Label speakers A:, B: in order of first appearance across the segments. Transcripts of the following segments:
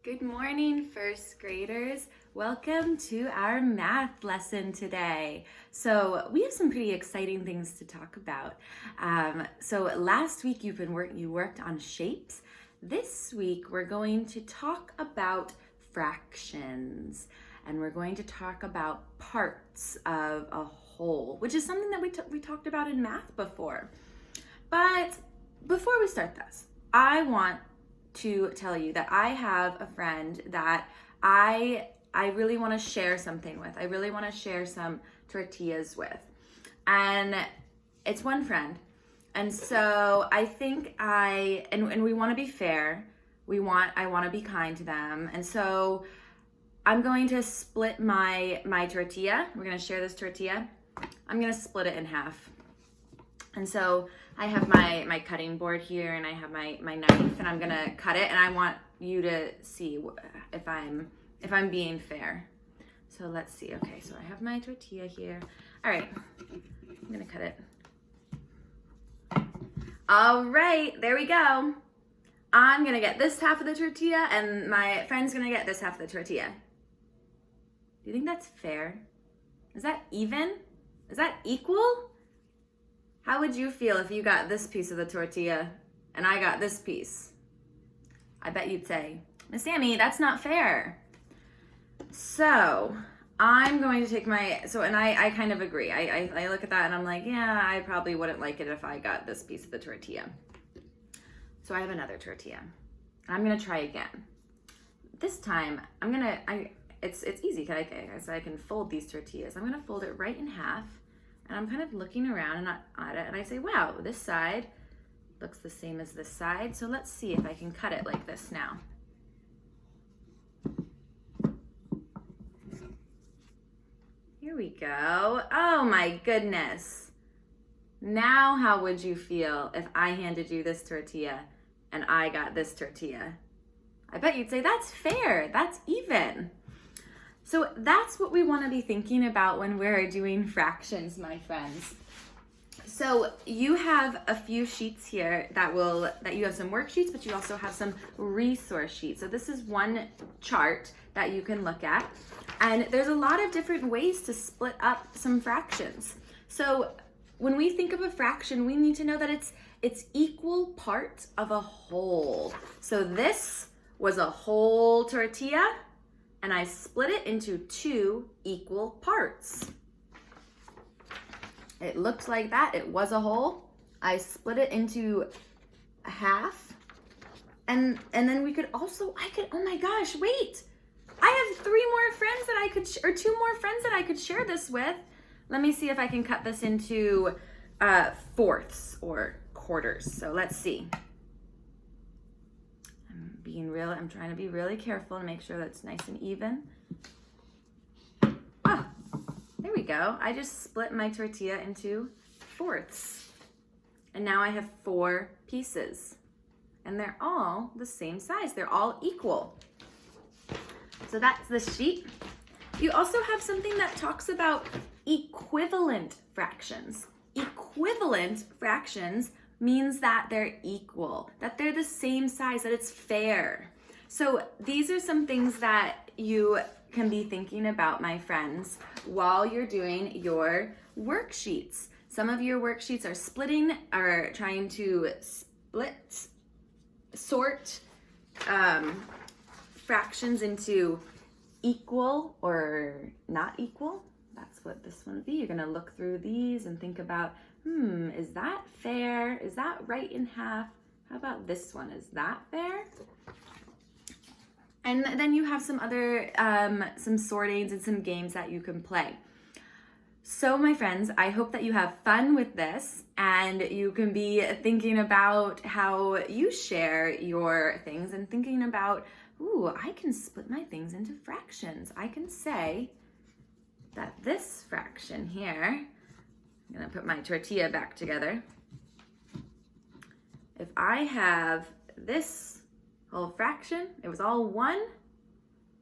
A: Good morning, first graders. Welcome to our math lesson today. So we have some pretty exciting things to talk about. So last week you worked on shapes. This week we're going to talk about fractions, and we're going to talk about parts of a whole, which is something that we talked about in math before. But before we start this, I want to tell you that I have a friend that I really want to share something with. I really want to share some tortillas with. And it's one friend. And so I think and we want to be fair. I want to be kind to them. And so I'm going to split my tortilla. We're going to share this tortilla. I'm going to split it in half. And so I have my cutting board here, and I have my knife, and I'm gonna cut it, and I want you to see if I'm being fair. So let's see. Okay, so I have my tortilla here. All right, I'm gonna cut it. All right, there we go. I'm gonna get this half of the tortilla, and my friend's gonna get this half of the tortilla. Do you think that's fair? Is that even? Is that equal? How would you feel if you got this piece of the tortilla and I got this piece? I bet you'd say, Miss Sammy, that's not fair. So I'm going to take I kind of agree. I look at that and I'm like, yeah, I probably wouldn't like it if I got this piece of the tortilla. So I have another tortilla. I'm gonna try again. This time it's easy, so I can fold these tortillas. I'm gonna fold it right in half. And I'm kind of looking around at it, and I say, wow, this side looks the same as this side. So let's see if I can cut it like this now. Here we go. Oh my goodness. Now how would you feel if I handed you this tortilla and I got this tortilla? I bet you'd say, that's fair, that's even. So that's what we want to be thinking about when we're doing fractions, my friends. So you have a few sheets here that you have some worksheets, but you also have some resource sheets. So this is one chart that you can look at. And there's a lot of different ways to split up some fractions. So when we think of a fraction, we need to know that it's equal parts of a whole. So this was a whole tortilla, and I split it into two equal parts. It looked like that. It was a whole. I split it into half. And then we could also, oh my gosh, wait. I have two more friends that I could share this with. Let me see if I can cut this into fourths or quarters. So let's see. I'm trying to be really careful to make sure that's nice and even. Ah, there we go. I just split my tortilla into fourths. And now I have 4 pieces. And they're all the same size. They're all equal. So that's the sheet. You also have something that talks about equivalent fractions. Equivalent fractions means that they're equal, that they're the same size, that it's fair. So these are some things that you can be thinking about, my friends, while you're doing your worksheets. Some of your worksheets are trying to sort fractions into equal or not equal. That's what this one would be. You're gonna look through these and think about, is that fair? Is that right in half? How about this one? Is that fair? And then you have some other, some sortings and some games that you can play. So my friends, I hope that you have fun with this and you can be thinking about how you share your things and thinking about, I can split my things into fractions. I can say that this fraction here, I'm gonna put my tortilla back together. If I have this whole fraction, it was all 1,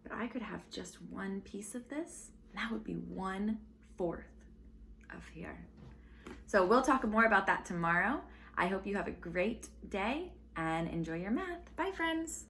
A: but I could have just 1 piece of this, and that would be 1/4 of here. So we'll talk more about that tomorrow. I hope you have a great day and enjoy your math. Bye, friends.